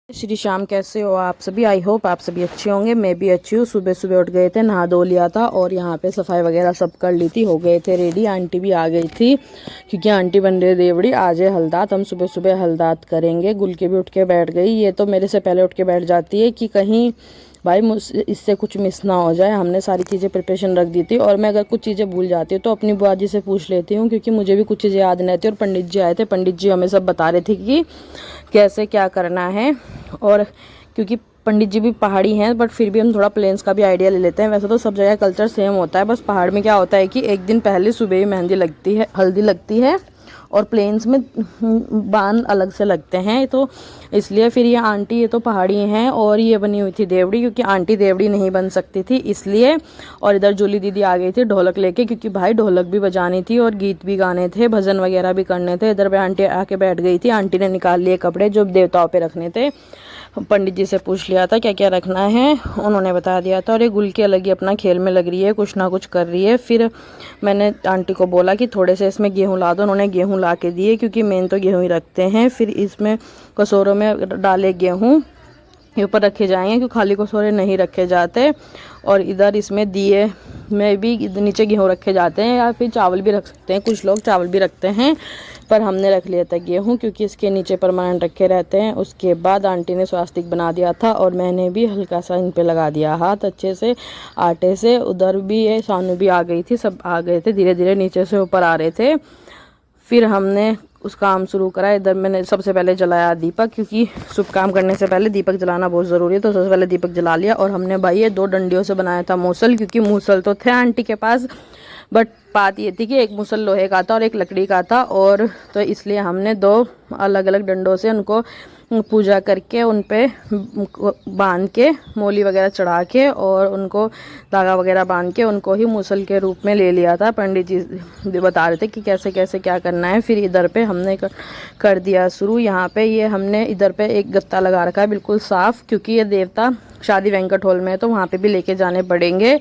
श्री श्याम, कैसे हो आप सभी। आई होप आप सभी अच्छे होंगे। मैं भी अच्छी हूँ। सुबह सुबह उठ गए थे, नहा धो लिया था और यहाँ पे सफाई वगैरह सब कर ली थी, हो गए थे रेडी। आंटी भी आ गई थी क्योंकि आंटी बन रही देवड़ी। आज है हलदात, हम सुबह सुबह हलदात करेंगे। गुलकी भी उठ के बैठ गई, ये तो मेरे से पहले उठ के बैठ जाती है कि कहीं भाई इससे कुछ मिस ना हो जाए। हमने सारी चीज़ें प्रिपरेशन रख दी थी और मैं अगर कुछ चीज़ें भूल जाती हूँ तो अपनी बुआ जी से पूछ लेती हूँ, क्योंकि मुझे भी कुछ चीज़ें याद नहीं रहती। और पंडित जी आए थे, पंडित जी हमें सब बता रहे थे कि कैसे क्या करना है। और क्योंकि पंडित जी भी पहाड़ी हैं, बट फिर भी हम थोड़ा प्लेन्स का भी आइडिया ले लेते हैं। वैसे तो सब जगह कल्चर सेम होता है, बस पहाड़ में क्या होता है कि एक दिन पहले सुबह ही मेहंदी लगती है, हल्दी लगती है, और प्लेन्स में बांध अलग से लगते हैं। तो इसलिए फिर ये आंटी, ये तो पहाड़ी हैं और ये बनी हुई थी देवड़ी, क्योंकि आंटी देवड़ी नहीं बन सकती थी इसलिए। और इधर जूली दीदी आ गई थी ढोलक लेके, क्योंकि भाई ढोलक भी बजानी थी और गीत भी गाने थे, भजन वगैरह भी करने थे। इधर पे आंटी आके बैठ गई थी। आंटी ने निकाल लिए कपड़े जो देवताओं पे रखने थे। पंडित जी से पूछ लिया था क्या क्या रखना है, उन्होंने बता दिया था। और ये गुलकी अलग ही अपना खेल में लग रही है, कुछ ना कुछ कर रही है। फिर मैंने आंटी को बोला कि थोड़े से इसमें गेहूं ला दो, उन्होंने गेहूं ला के दिए, क्योंकि मेन तो गेहूं ही रखते हैं। फिर इसमें कटोरों में डाले गेहूं, ऊपर रखे जाएंगे क्योंकि खाली कटोरे नहीं रखे जाते। और इधर इसमें दिए में भी नीचे गेहूं रखे जाते हैं, या फिर चावल भी रख सकते हैं, कुछ लोग चावल भी रखते हैं, पर हमने रख लिया था गेहूं क्योंकि इसके नीचे परमानेंट रखे रहते हैं। उसके बाद आंटी ने स्वास्तिक बना दिया था और मैंने भी हल्का सा इन पे लगा दिया हाथ अच्छे से आटे से। उधर भी ये सानू भी आ गई थी, सब आ गए थे, धीरे धीरे नीचे से ऊपर आ रहे थे। फिर हमने उस काम शुरू करा। इधर मैंने सबसे पहले जलाया दीपक, क्योंकि शुभ काम करने से पहले दीपक जलाना बहुत ज़रूरी है। तो सबसे पहले दीपक जला लिया। और हमने भाई ये 2 डंडियों से बनाया था मूसल, क्योंकि मूसल तो थे आंटी के पास, बट बात ये थी कि एक मूसल लोहे का था और एक लकड़ी का था। और तो इसलिए हमने 2 अलग अलग डंडों से उनको पूजा करके उन पे बांध के मोली वगैरह चढ़ा के और उनको धागा वगैरह बांध के उनको ही मूसल के रूप में ले लिया था। पंडित जी बता रहे थे कि कैसे कैसे क्या करना है। फिर इधर पे हमने कर दिया शुरू। यहाँ पे ये हमने इधर पे एक गत्ता लगा रखा है बिल्कुल साफ़, क्योंकि ये देवता शादी वेंकट हॉल में है तो वहाँ पे भी लेके जाने पड़ेंगे,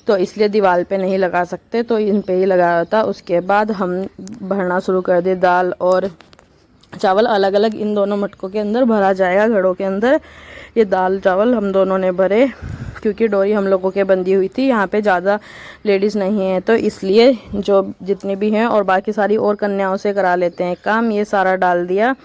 तो इसलिए दीवार पे नहीं लगा सकते, तो इन पे ही लगाया था। उसके बाद हम भरना शुरू कर दिए। दाल और चावल अलग अलग इन दोनों मटकों के अंदर भरा जाएगा, घड़ों के अंदर। ये दाल चावल हम दोनों ने भरे, क्योंकि डोरी हम लोगों के बंधी हुई थी। यहाँ पे ज़्यादा लेडीज़ नहीं है, तो इसलिए जो जितनी भी हैं और बाकी सारी और कन्याओं से करा लेते हैं काम। ये सारा डाल दिया।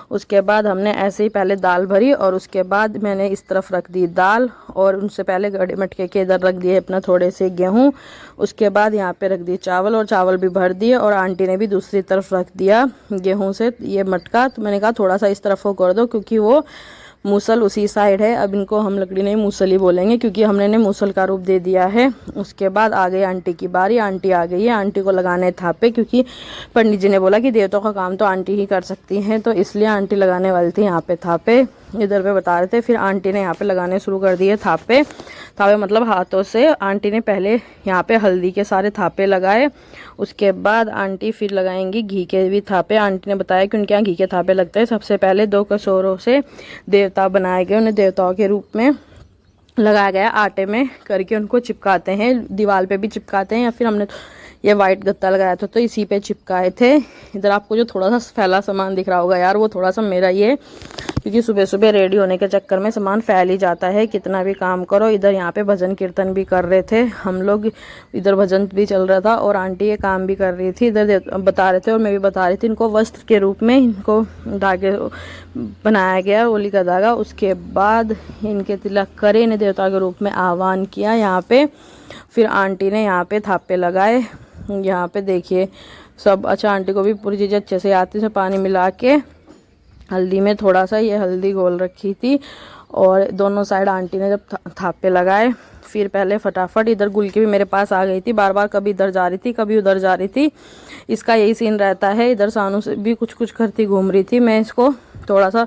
उसके बाद हमने ऐसे ही पहले दाल भरी और उसके बाद मैंने इस तरफ रख दी दाल, और उनसे पहले गड़े मटके के इधर रख दिए अपना थोड़े से गेहूं। उसके बाद यहाँ पे रख दिए चावल, और चावल भी भर दिए। और आंटी ने भी दूसरी तरफ रख दिया गेहूं से ये मटका। तो मैंने कहा थोड़ा सा इस तरफ को कर दो, क्योंकि वो मूसल उसी साइड है। अब इनको हम लकड़ी नहीं मूसल ही बोलेंगे, क्योंकि हमने इन्हें मूसल का रूप दे दिया है। उसके बाद आ गई आंटी की बारी। आंटी आ गई है, आंटी को लगाने थापे, क्योंकि पंडित जी ने बोला कि देवताओं का काम तो आंटी ही कर सकती हैं, तो इसलिए आंटी लगाने वाली थी यहाँ पे थापे। इधर पे बता रहे थे। फिर आंटी ने यहाँ पे लगाने शुरू कर दिए थापे। थापे मतलब हाथों से। आंटी ने पहले यहाँ पे हल्दी के सारे थापे लगाए, उसके बाद आंटी फिर लगाएंगी घी के भी थापे। आंटी ने बताया कि उनके यहाँ घी के थापे लगते हैं। सबसे पहले 2 कटोरों से देवता बनाए गए, उन्हें देवताओं के रूप में लगाया गया। आटे में करके उनको चिपकाते हैं, दीवार पे भी चिपकाते हैं, या फिर हमने ये वाइट गत्ता लगाया था तो इसी पे चिपकाए थे। इधर आपको जो थोड़ा सा फैला सामान दिख रहा होगा यार, वो थोड़ा सा मेरा ही है, क्योंकि सुबह सुबह रेडी होने के चक्कर में सामान फैल ही जाता है, कितना भी काम करो। इधर यहाँ पे भजन कीर्तन भी कर रहे थे हम लोग, इधर भजन भी चल रहा था और आंटी ये काम भी कर रही थी। इधर बता रहे थे और मैं भी बता रही थी। इनको वस्त्र के रूप में इनको धागे बनाया गया, ओली का धागा। उसके बाद इनके तिलक करे, इन्हें देवता के रूप में आह्वान किया यहाँ पे। फिर आंटी ने यहाँ पे थापे लगाए। यहाँ पे देखिए सब। अच्छा, आंटी को भी पूरी चीज़ें अच्छे से आती है। पानी मिला के हल्दी में थोड़ा सा ये हल्दी घोल रखी थी, और दोनों साइड आंटी ने जब थापे लगाए, फिर पहले फटाफट इधर गुलकी भी मेरे पास आ गई थी। बार बार कभी इधर जा रही थी कभी उधर जा रही थी, इसका यही सीन रहता है। इधर सानू से भी कुछ कुछ करती घूम रही थी। मैं इसको थोड़ा सा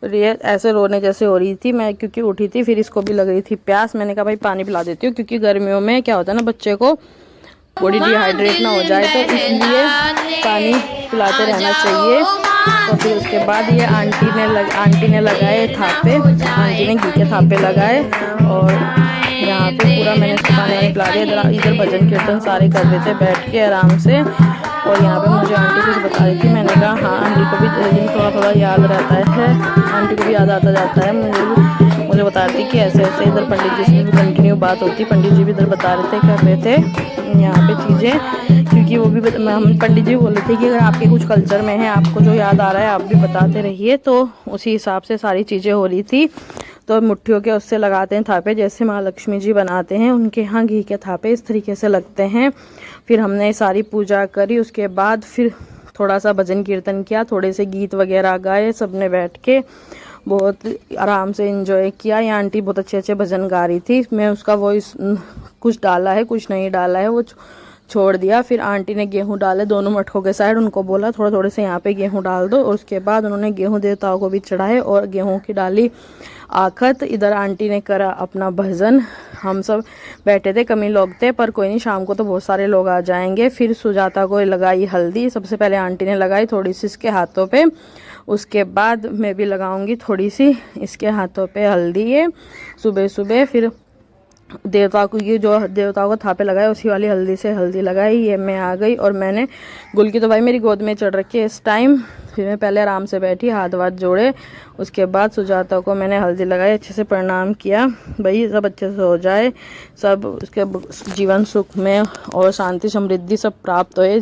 ऐसे रोने जैसे हो रही थी मैं, क्योंकि उठी थी। फिर इसको भी लग रही थी प्यास। मैंने कहा भाई पानी पिला देती हूँ, क्योंकि गर्मियों में क्या होता है ना, बच्चे को बॉडी डिहाइड्रेट ना हो जाए, तो इसलिए पानी पिलाते रहना चाहिए। तो फिर उसके बाद ये आंटी ने लगाए थापे। आंटी ने घी के थापे लगाए और यहाँ पे पूरा मैंने इसको पानी पिला दिया। इधर भजन कीर्तन सारे कर रहे थे बैठ के आराम से। और यहाँ पे मुझे आंटी कुछ बता रही थी, मैंने कहा हाँ आंटी को भी थोड़ा थोड़ा याद रहता है, आंटी को भी याद आता जाता है। मुझे बता रही थी कि ऐसे ऐसे इधर पंडित जी से भी कंटिन्यू बात होती, पंडित जी भी इधर बता रहे थे, कर रहे थे यहाँ पे चीज़ें, क्योंकि वो भी हम पंडित जी बोल रहे थे कि अगर आपके कुछ कल्चर में है, आपको जो याद आ रहा है आप भी बताते रहिए। तो उसी हिसाब से सारी चीज़ें हो रही थी। तो मुट्ठियों के उससे लगाते हैं थापे, जैसे महालक्ष्मी जी बनाते हैं उनके यहाँ घी के थापे इस तरीके से लगते हैं। फिर हमने सारी पूजा करी, उसके बाद फिर थोड़ा सा भजन कीर्तन किया, थोड़े से गीत वगैरह गाए, सबने बैठ के बहुत आराम से एंजॉय किया। ये आंटी बहुत अच्छे अच्छे भजन गा रही थी, मैं उसका वॉइस कुछ डाला है कुछ नहीं डाला है वो छोड़ दिया। फिर आंटी ने गेहूं डाले दोनों मटकों के साइड, उनको बोला थोड़ा थोड़े से यहाँ पे गेहूं डाल दो, और उसके बाद उन्होंने गेहूं देवताओं को भी चढ़ाए और गेहूं की डाली आखत। इधर आंटी ने करा अपना भजन, हम सब बैठे थे, कम ही लोग थे, पर कोई नहीं, शाम को तो बहुत सारे लोग आ जाएंगे। फिर सुजाता को लगाई हल्दी, सबसे पहले आंटी ने लगाई थोड़ी सी इसके हाथों पे, उसके बाद मैं भी लगाऊंगी थोड़ी सी इसके हाथों पे हल्दी ये सुबह सुबह। फिर देवताओं को, ये जो देवताओं को थापे लगाए उसी वाली हल्दी से हल्दी लगाई। ये मैं आ गई और मैंने गुलकी तो भाई मेरी गोद में चढ़ रखी है इस टाइम। फिर मैं पहले आराम से बैठी, हाथ वाथ जोड़े, उसके बाद सुजाता को मैंने हल्दी लगाई, अच्छे से प्रणाम किया, भाई सब अच्छे से हो जाए, सब उसके जीवन सुख में और शांति समृद्धि सब प्राप्त होए,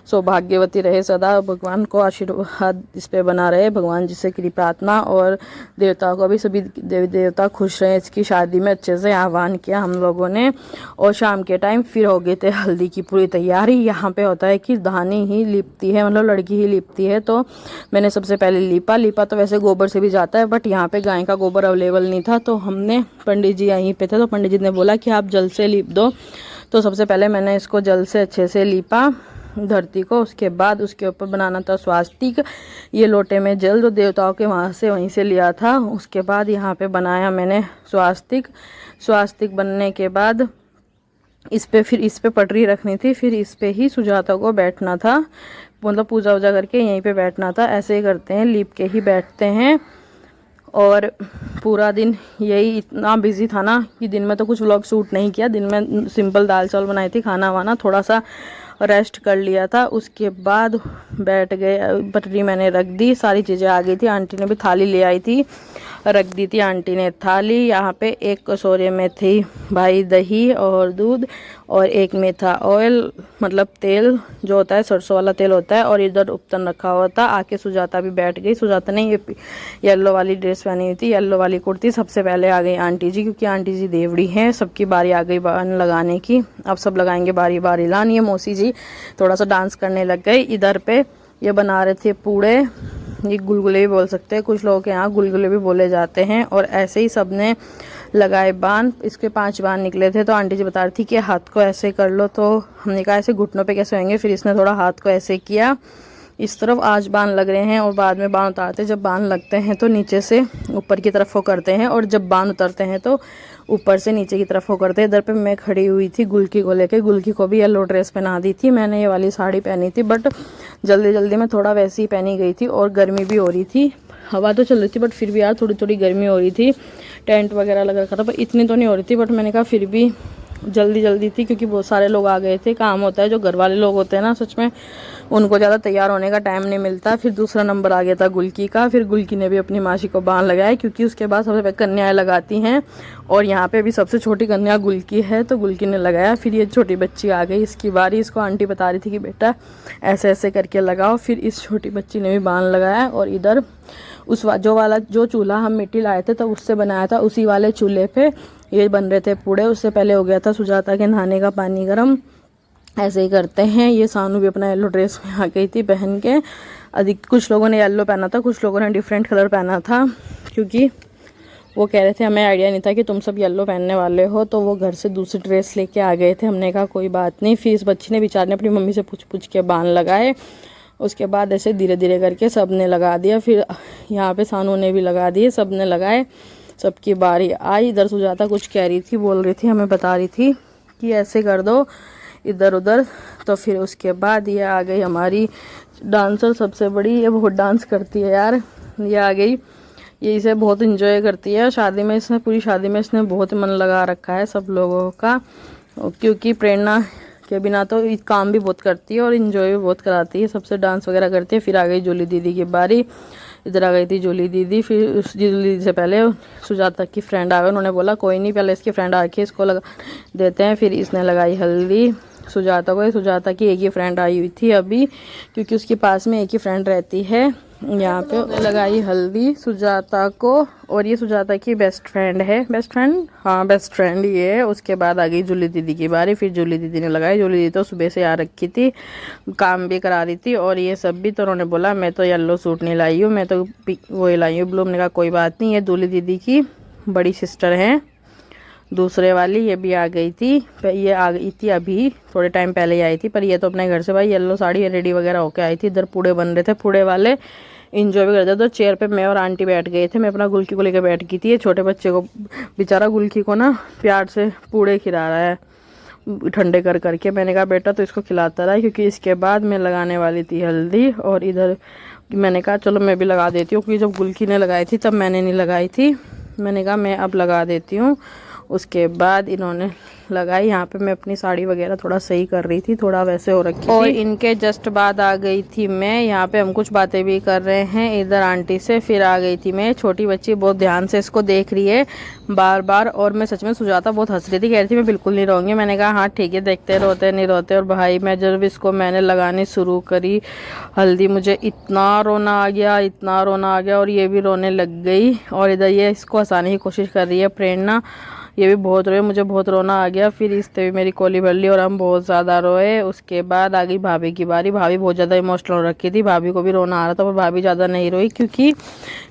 सौभाग्यवती रहे सदा, भगवान को आशीर्वाद इस पे बना रहे, भगवान जी से की प्रार्थना। और देवताओं को भी सभी देवी देवता खुश रहे। इसकी शादी में अच्छे से आह्वान किया हम लोगों ने। और शाम के टाइम फिर हो गए थे हल्दी की पूरी तैयारी। यहाँ पे होता है कि धानी ही लिपती है, मतलब लड़की ही लिपती है, तो मैंने सबसे पहले लीपा तो वैसे गोबर से भी जाता है, बट यहाँ पे गाय का गोबर अवेलेबल नहीं था, तो हमने, पंडित जी यहीं पे थे तो पंडित जी ने बोला कि आप जल से लीप दो। तो सबसे पहले मैंने इसको जल से अच्छे से लीपा धरती को, उसके बाद उसके ऊपर बनाना था स्वास्तिक। ये लोटे में जल जो देवताओं के वहाँ से वहीं से लिया था, उसके बाद यहाँ पे बनाया मैंने स्वास्तिक बनने के बाद इस पे पटरी रखनी थी, फिर इस पे ही सुजाता को बैठना था, मतलब पूजा वूजा करके यहीं पे बैठना था। ऐसे ही करते हैं, लीप के ही बैठते हैं। और पूरा दिन यही इतना बिजी था ना कि दिन में तो कुछ व्लॉग शूट नहीं किया, दिन में सिंपल दाल चावल बनाई थी, खाना वाना, थोड़ा सा रेस्ट कर लिया था। उसके बाद बैठ गए, पटरी मैंने रख दी, सारी चीज़ें आ गई थी, आंटी ने भी थाली ले आई थी, रख दी थी आंटी ने थाली। यहाँ पे एक कटोरे में थी भाई दही और दूध, और एक में था ऑयल, मतलब तेल जो होता है सरसों वाला तेल होता है, और इधर उपतन रखा हुआ था। आके सुजाता भी बैठ गई, सुजाता ने ये येलो वाली ड्रेस पहनी हुई थी, येलो वाली कुर्ती। सबसे पहले आ गई आंटी जी, क्योंकि आंटी जी देवड़ी हैं, सबकी बारी आ गई बान लगाने की, अब सब लगाएंगे बारी बारी लान। ये मौसी जी थोड़ा सा डांस करने लग गई। इधर पे ये बना रहे थे पूड़े, ये गुलगुले भी बोल सकते हैं, कुछ लोगों के यहाँ गुलगुले भी बोले जाते हैं। और ऐसे ही सबने लगाए बान, इसके 5 बान निकले थे। तो आंटी जी बता रही थी कि हाथ को ऐसे कर लो, तो हमने कहा ऐसे घुटनों पे कैसे होंगे, फिर इसने थोड़ा हाथ को ऐसे किया, इस तरफ आज बान लग रहे हैं, और बाद में बान उतारते, जब बान लगते हैं तो नीचे से ऊपर की तरफ वो करते हैं, और जब बान उतरते हैं तो ऊपर से नीचे की तरफ वो करते हैं। इधर पे मैं खड़ी हुई थी गुलकी को लेके, गुलकी को भी येलो ड्रेस पहना दी थी, मैंने ये वाली साड़ी पहनी थी, बट जल्दी जल्दी में थोड़ा वैसे ही पहनी गई थी, और गर्मी भी हो रही थी, हवा तो चल रही थी, बट फिर भी यार थोड़ी थोड़ी गर्मी हो रही थी। टेंट वगैरह लग रखा था, पर इतनी तो नहीं हो रही थी, बट मैंने कहा फिर भी जल्दी थी, क्योंकि बहुत सारे लोग आ गए थे। काम होता है, जो घर वाले लोग होते हैं ना, सच में उनको ज़्यादा तैयार होने का टाइम नहीं मिलता। फिर दूसरा नंबर आ गया था गुलकी का, फिर गुलकी ने भी अपनी मासी को बांध लगाया, क्योंकि उसके बाद सबसे पहले कन्याएं लगाती हैं, और यहाँ पे भी सबसे छोटी कन्या गुलकी है, तो गुलकी ने लगाया। फिर ये छोटी बच्ची आ गई, इसकी बारी, इसको आंटी बता रही थी कि बेटा ऐसे ऐसे करके लगाओ। फिर इस छोटी बच्ची ने भी बांध लगाया, और इधर जो चूल्हा हम मिट्टी लाए थे तब उससे बनाया था, उसी वाले चूल्हे पे ये बन रहे थे पूड़े। उससे पहले हो गया था सुजाता के नहाने का पानी गर्म। ऐसे ही करते हैं। ये सानू भी अपना येलो ड्रेस में आ गई थी पहन के। अधिक कुछ लोगों ने येलो पहना था, कुछ लोगों ने डिफरेंट कलर पहना था, क्योंकि वो कह रहे थे, हमें आइडिया नहीं था कि तुम सब येलो पहनने वाले हो, तो वो घर से दूसरी ड्रेस लेके आ गए थे। हमने कहा कोई बात नहीं। फिर इस बच्ची ने बेचारे ने अपनी मम्मी से पूछ के बांध लगाए। उसके बाद ऐसे धीरे धीरे करके सब ने लगा दिया। फिर यहाँ पे सानू ने भी लगा दिए, सब ने लगाए, सबकी बारी आई। इधर सुजाता कुछ कह रही थी, बोल रही थी, हमें बता रही थी कि ऐसे कर दो इधर उधर। तो फिर उसके बाद ये आ गई हमारी डांसर सबसे बड़ी, ये बहुत डांस करती है यार। ये आ गई, ये इसे बहुत इंजॉय करती है। शादी में इसने, पूरी शादी में इसने बहुत मन लगा रखा है सब लोगों का, क्योंकि प्रेरणा के बिना तो काम भी बहुत करती है और इन्जॉय भी बहुत कराती है, सबसे डांस वगैरह करती है। फिर आ गई जूली दीदी की बारी, इधर आ गई थी जूली दीदी। फिर उस जूली दीदी से पहले सुजाता की फ्रेंड आ गई, उन्होंने बोला कोई नहीं पहले इसकी फ्रेंड आके इसको लगा देते हैं। फिर इसने लगाई हल्दी सुजाता को। सुजाता की एक ही फ्रेंड आई हुई थी अभी, क्योंकि उसके पास में एक ही फ्रेंड रहती है। यहाँ पे लगाई हल्दी सुजाता को, और ये सुजाता की बेस्ट फ्रेंड है, बेस्ट फ्रेंड, हाँ बेस्ट फ्रेंड ये है। उसके बाद आ गई जूली दीदी की बारी, फिर जूली दीदी ने लगाई। जूली दीदी तो सुबह से आ रखी थी, काम भी करा रही थी और ये सब भी। तो उन्होंने बोला मैं तो येलो सूट नहीं लाई हूँ, मैं तो वही लाई हूँ ब्लू। मैंने कहा कोई बात नहीं, ये जूली दीदी की बड़ी सिस्टर हैं दूसरे वाली, ये भी आ गई थी। ये आ गई थी अभी थोड़े टाइम पहले ही आई थी, पर ये तो अपने घर से भाई येलो साड़ी रेडी वगैरह होके आई थी। इधर पूड़े बन रहे थे, पूड़े वाले इंजॉय भी करते थे। तो चेयर पे मैं और आंटी बैठ गए थे, मैं अपना गुल्की को लेकर बैठ गई थी। ये छोटे बच्चे को बेचारा गुल्की को ना प्यार से पूड़े खिला रहा है ठंडे कर करके। मैंने कहा बेटा तो इसको खिलाता रहा, क्योंकि इसके बाद मैं लगाने वाली थी हल्दी। और इधर मैंने कहा चलो मैं भी लगा देती हूँ, क्योंकि जब गुल्की ने लगाई थी तब मैंने नहीं लगाई थी। मैंने कहा मैं अब लगा देती हूँ। उसके बाद इन्होंने लगाई। यहाँ पे मैं अपनी साड़ी वगैरह थोड़ा सही कर रही थी, थोड़ा वैसे हो रखी थी। और इनके जस्ट बाद आ गई थी मैं। यहाँ पे हम कुछ बातें भी कर रहे हैं इधर आंटी से। फिर आ गई थी मैं। छोटी बच्ची बहुत ध्यान से इसको देख रही है बार बार, और मैं सच में सुजाता बहुत हंस रही थी, कह रही थी मैं बिल्कुल नहीं रोऊंगी। मैंने कहा हाँ ठीक है, देखते रोते नहीं रोते। और भाई मैं जब इसको मैंने लगानी शुरू करी हल्दी, मुझे इतना रोना आ गया, इतना रोना आ गया, और ये भी रोने लग गई। और इधर ये इसको हंसाने की कोशिश कर रही है प्रेरणा, ये भी बहुत रोए, मुझे बहुत रोना आ गया। फिर इससे भी मेरी कोली भर ली और हम बहुत ज़्यादा रोए। उसके बाद आ गई भाभी की बारी। भाभी बहुत ज़्यादा इमोशनल हो रखी थी, भाभी को भी रोना आ रहा था, पर भाभी ज़्यादा नहीं रोई, क्योंकि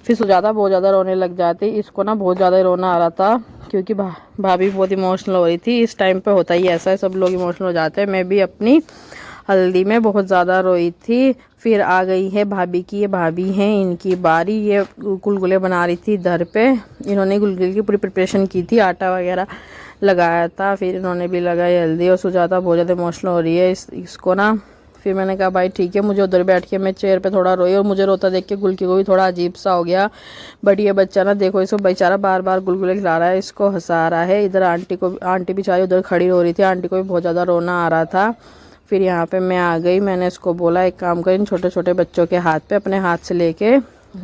फिर सुजाता बहुत ज़्यादा रोने लग जाती। इसको ना बहुत ज़्यादा रोना आ रहा था, क्योंकि भाभी बहुत इमोशनल हो रही थी। इस टाइम पर होता ही ऐसा है, सब लोग इमोशनल हो जाते हैं। मैं भी अपनी हल्दी में बहुत ज़्यादा रोई थी। फिर आ गई है भाभी की, ये भाभी हैं इनकी बारी। ये गुलगुले बना रही थी इधर पे। इन्होंने गुलगुले की पूरी प्रिपरेशन की थी, आटा वगैरह लगाया था। फिर इन्होंने भी लगाई हल्दी। और सुजाता बहुत ज़्यादा इमोशनल हो रही है इसको ना। फिर मैंने कहा भाई ठीक है, मुझे उधर बैठ के मैं चेयर पे थोड़ा रोई, और मुझे रोता देख के गुल्की को भी थोड़ा अजीब सा हो गया। बट ये बच्चा ना देखो, इसको बेचारा बार बार गुलगुले खिला रहा है, इसको हंसा रहा है। इधर आंटी बेचारी उधर खड़ी रो रही थी, आंटी को भी बहुत ज़्यादा रोना आ रहा था। फिर यहाँ पे मैं आ गई। मैंने इसको बोला एक काम कर, इन छोटे छोटे बच्चों के हाथ पे अपने हाथ से लेके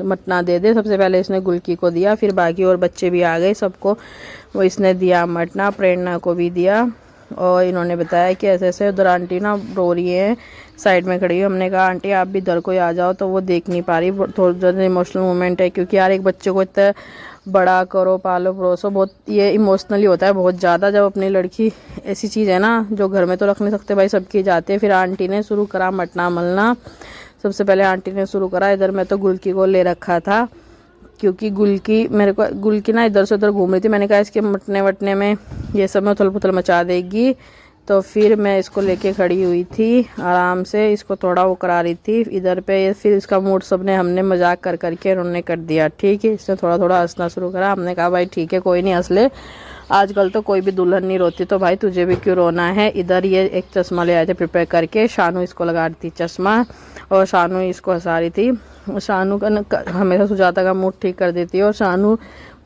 मटना दे दे। सबसे पहले इसने गुल्की को दिया, फिर बाकी और बच्चे भी आ गए, सबको वो इसने दिया मटना, प्रेरणा को भी दिया। और इन्होंने बताया कि ऐसे ऐसे। उधर आंटी ना रो रही है, साइड में खड़ी है। हमने कहा आंटी आप भी इधर को आ जाओ, तो वो देख नहीं पा रही। थोड़ा ज़्यादा इमोशनल मोमेंट है, क्योंकि यार एक बच्चे को इतना बड़ा करो, पालो परोसो, बहुत ये इमोशनली होता है बहुत ज़्यादा। जब अपनी लड़की ऐसी चीज़ है ना जो घर में तो रख नहीं सकते भाई, सबकी जाते हैं। फिर आंटी ने शुरू करा मटना मलना। सबसे पहले आंटी ने शुरू करा। इधर मैं तो गुल्की को ले रखा था, क्योंकि गुल्की ना इधर से उधर घूम रही थी। मैंने कहा इसके मटने वटने में ये सब में उथल पुथल मचा देगी। तो फिर मैं इसको लेके खड़ी हुई थी आराम से, इसको थोड़ा वो करा रही थी इधर पे। फिर इसका मूड सबने हमने मजाक कर करके उन्होंने कर दिया। ठीक है, इसने थोड़ा थोड़ा हंसना शुरू करा। हमने कहा भाई ठीक है कोई नहीं हंस ले, आजकल तो कोई भी दुल्हन नहीं रोती, तो भाई तुझे भी क्यों रोना है। इधर ये एक चश्मा ले आए थे प्रिपेयर करके, शानू इसको लगा रही थी चश्मा, और शानू इसको हंसा रही थी। शानू का हमेशा सुजाता का मूड ठीक कर देती है। और शानू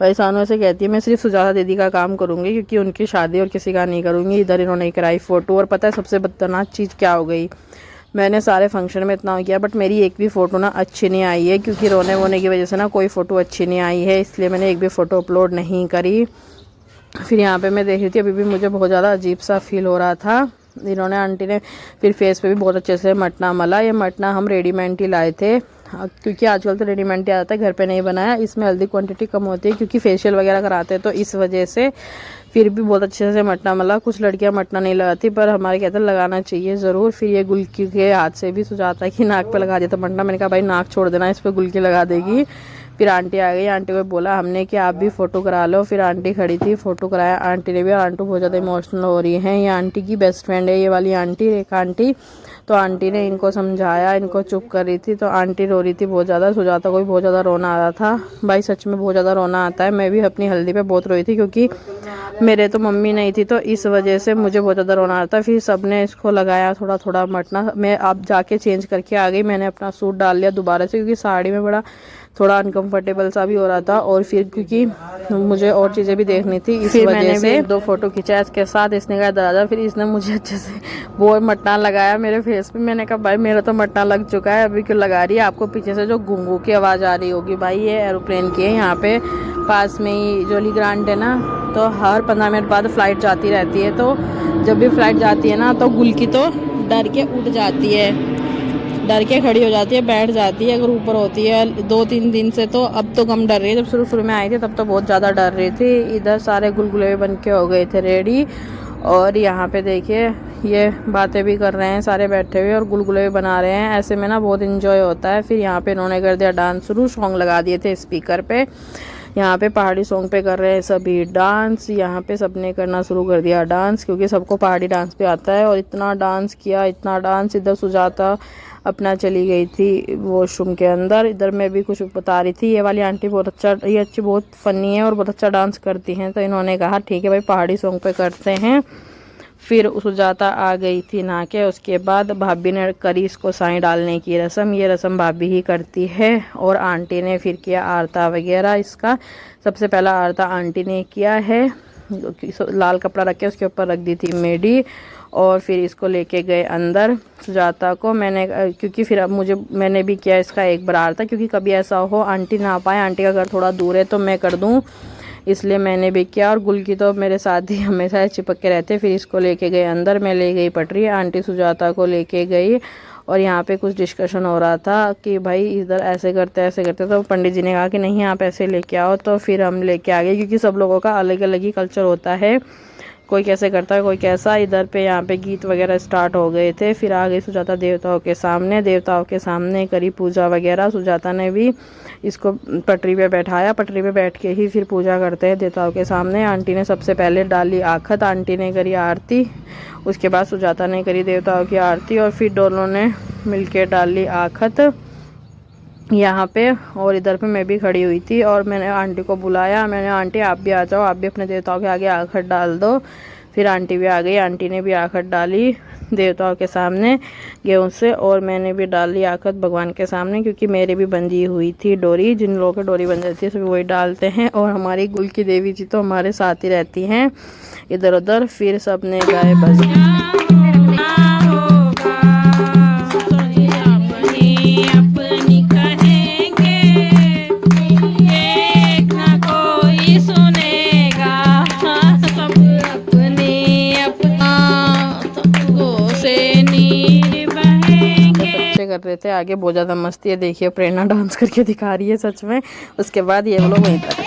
ऐसे कहती है मैं सिर्फ सुजाता दीदी का काम करूँगी, क्योंकि उनकी शादी और किसी का नहीं करूँगी। इधर इन्होंने कराई फ़ोटो। और पता है सबसे बदतरनाक चीज़ क्या हो गई, मैंने सारे फंक्शन में इतना किया, बट मेरी एक भी फ़ोटो ना अच्छी नहीं आई है, क्योंकि रोने वोने की वजह से ना कोई फ़ोटो अच्छी नहीं आई है, इसलिए मैंने एक भी फ़ोटो अपलोड नहीं करी। फिर यहाँ पे मैं देख रही थी, अभी भी मुझे बहुत ज़्यादा अजीब सा फील हो रहा था। इन्होंने आंटी ने फिर फेस पे भी बहुत अच्छे से मटना मला। ये मटना हम रेडीमेड ही लाए थे, क्योंकि आजकल तो रेडीमेड ही आता है, घर पे नहीं बनाया। इसमें हल्दी क्वांटिटी कम होती है, क्योंकि फेशियल वगैरह कराते हैं, तो इस वजह से। फिर भी बहुत अच्छे से मटना मला। कुछ लड़कियां मटना नहीं लगाती, पर हमारे कहते हैं लगाना चाहिए ज़रूर। फिर ये गुल्की के हाथ से भी सुजाता कि नाक पे लगा देता मटना। मैंने कहा भाई नाक छोड़ देना, इस पर गुल्की लगा देगी। फिर आंटी आ गई, आंटी को बोला हमने कि आप भी फ़ोटो करा लो। फिर आंटी खड़ी थी, फ़ोटो कराया आंटी ने भी। आंटी बहुत ज़्यादा इमोशनल हो रही हैं, ये आंटी की बेस्ट फ्रेंड है ये वाली आंटी, रेखा आंटी। तो आंटी ने इनको समझाया, इनको चुप कर रही थी, तो आंटी रो रही थी बहुत ज़्यादा। सुजाता को भी बहुत ज़्यादा रोना आ रहा था। भाई सच में बहुत ज़्यादा रोना आता है। मैं भी अपनी हल्दी पे बहुत रोई थी, क्योंकि मेरे तो मम्मी नहीं थी, तो इस वजह से मुझे बहुत ज़्यादा रोना आता है। फिर सबने इसको लगाया थोड़ा थोड़ा मटना। मैं अब जाके चेंज करके आ गई, मैंने अपना सूट डाल लिया दोबारा से, क्योंकि साड़ी में बड़ा थोड़ा अनकंफर्टेबल सा भी हो रहा था। और फिर क्योंकि मुझे और चीज़ें भी देखनी थी, इस वजह से मैंने 2 फोटो खिंचाया इसके साथ। इसने कहा दादा, फिर इसने मुझे अच्छे से वो मटना लगाया मेरे फेस पे। मैंने कहा भाई मेरा तो मटना लग चुका है, अभी क्यों लगा रही है। आपको पीछे से जो घुंघू की आवाज़ आ रही होगी भाई, ये एरोप्लेन की है। यहाँ पे पास में ही जोली ग्रांट है ना, तो हर 15 मिनट बाद फ़्लाइट जाती रहती है। तो जब भी फ़्लाइट जाती है ना, तो गुलकी तो डर के उठ जाती है, डर के खड़ी हो जाती है, बैठ जाती है अगर ऊपर होती है। 2-3 दिन से तो अब तो कम डर रही है, जब शुरू में आई थी तब तो बहुत ज़्यादा डर रही थी। इधर सारे गुलगुले बन के हो गए थे रेडी, और यहाँ पे देखिए ये बातें भी कर रहे हैं सारे बैठे हुए और गुलगुले भी बना रहे हैं। ऐसे में ना बहुत इन्जॉय होता है। फिर यहाँ पे इन्होंने कर दिया डांस शुरू, सॉन्ग लगा दिए थे स्पीकर पे। यहाँ पे पहाड़ी सॉन्ग पे कर रहे हैं सभी डांस। यहाँ पे सबने करना शुरू कर दिया डांस, क्योंकि सबको पहाड़ी डांस पे आता है। और इतना डांस किया, इतना डांस। इधर सुजाता अपना चली गई थी वॉशरूम के अंदर। इधर मैं भी कुछ बता रही थी। ये वाली आंटी बहुत अच्छा, ये अच्छी बहुत फ़नी है और बहुत अच्छा डांस करती हैं। तो इन्होंने कहा ठीक है भाई पहाड़ी सॉन्ग पे करते हैं। फिर सुजाता आ गई थी नहा के। उसके बाद भाभी ने करी इसको साई डालने की रस्म। ये रस्म भाभी ही करती है। और आंटी ने फिर किया आरता वगैरह। इसका सबसे पहला आरता आंटी ने किया है। लाल कपड़ा रख के उसके ऊपर रख दी थी मेडी, और फिर इसको लेके गए अंदर सुजाता को। मैंने क्योंकि फिर अब मैंने भी किया इसका एक बार आरता, क्योंकि कभी ऐसा हो आंटी ना पाए, आंटी का घर थोड़ा दूर है तो मैं कर दूँ, इसलिए मैंने भी किया। और गुलकी तो मेरे साथ ही हमेशा चिपक के रहते। फिर इसको लेके गए अंदर, मैं ले गई पटरी, आंटी सुजाता को लेके गई। और यहाँ पे कुछ डिस्कशन हो रहा था कि भाई इधर ऐसे करते ऐसे करते। तो पंडित जी ने कहा कि नहीं आप ऐसे लेके आओ, तो फिर हम लेके आ गए, क्योंकि सब लोगों का अलग अलग ही कल्चर होता है, कोई कैसे करता है कोई कैसा। इधर पे यहाँ पे गीत वगैरह स्टार्ट हो गए थे। फिर आ गई सुजाता देवताओं के सामने, देवताओं के सामने करी पूजा वगैरह। सुजाता ने भी इसको पटरी पे बैठाया, पटरी पे बैठ के ही फिर पूजा करते हैं देवताओं के सामने। आंटी ने सबसे पहले डाली आखत, आंटी ने करी आरती, उसके बाद सुजाता ने करी देवताओं की आरती, और फिर दोनों ने मिलके डाली आखत यहाँ पे। और इधर पे मैं भी खड़ी हुई थी और मैंने आंटी को बुलाया। मैंने आंटी आप भी आ जाओ, आप भी अपने देवताओं के आगे आखत डाल दो। फिर आंटी भी आ गई, आंटी ने भी आखत डाली देवताओं के सामने गेहूं से, और मैंने भी डाली आखत भगवान के सामने, क्योंकि मेरे भी बंधी हुई थी डोरी। जिन लोगों की डोरी बंध जाती है सभी वही डालते हैं। और हमारी गुल की देवी जी तो हमारे साथ ही रहती हैं इधर उधर। फिर सबने गाए भजन। कर रहे थे आगे, बहुत ज़्यादा मस्ती है। देखिए प्रेरणा डांस करके दिखा रही है सच में। उसके बाद ये लोग वहीं पर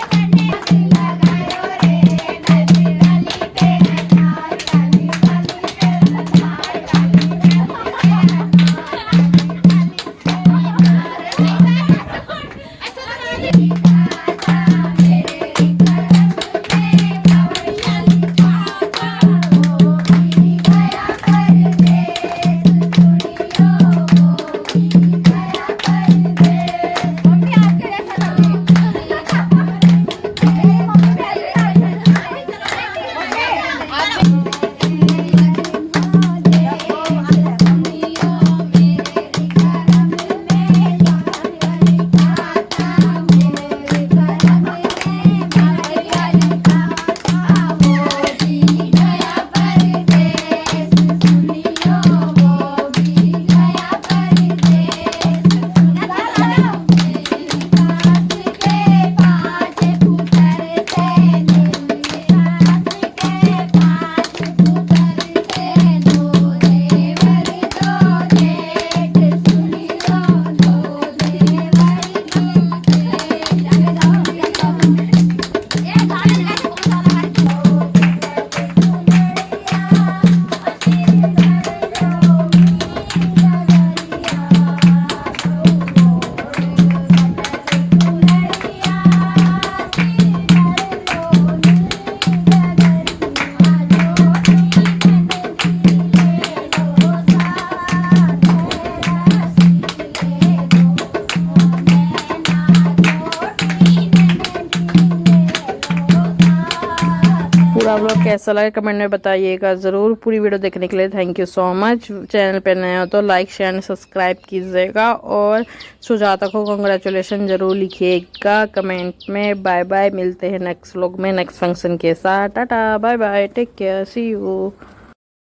कैसा लगा कमेंट में बताइएगा ज़रूर। पूरी वीडियो देखने के लिए thank you so much. Channel पे नए हो तो लाइक शेयर एंड सब्सक्राइब कीजिएगा, और सुजाता को कॉन्ग्रेचुलेशन ज़रूर लिखिएगा कमेंट में। बाय बाय, मिलते हैं नेक्स्ट व्लॉग में नेक्स्ट फंक्शन के साथ। Tata bye bye, take care, see you.